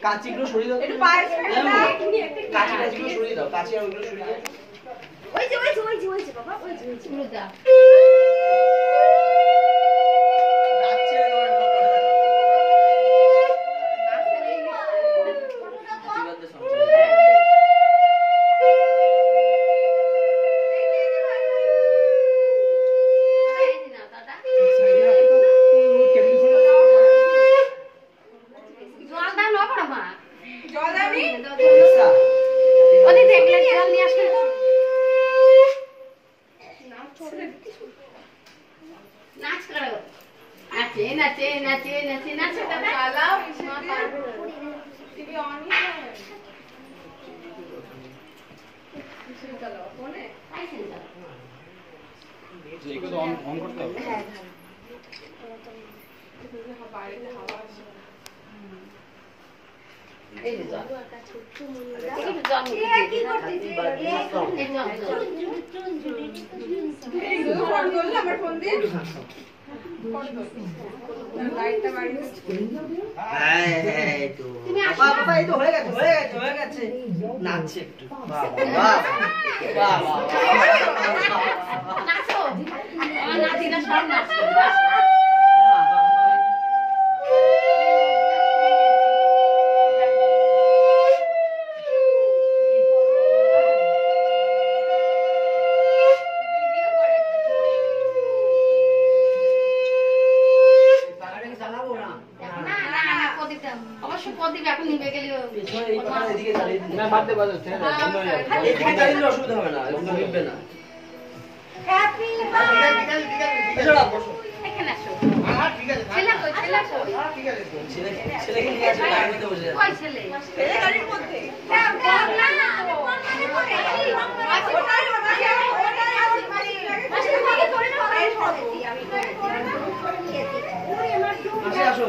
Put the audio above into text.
কাঁচিগুলো সরিয়ে দাও একটু পায়ে ছেড়ে দাও কাঁচিগুলো সরিয়ে দাও কাঁচি আর ওগুলো সরিয়ে দাও ওই যে বাবা ওই যে গুলো দাও নাচছে নাচছে একটু বাহ বাহ বাহ নাচো আমার নাতিরা সব নাচছে অসুবিধা হবে না লিখবে না ছেলেকে নিয়ে আসবে গাড়িতে বসে গাড়ির মধ্যে আসো আসো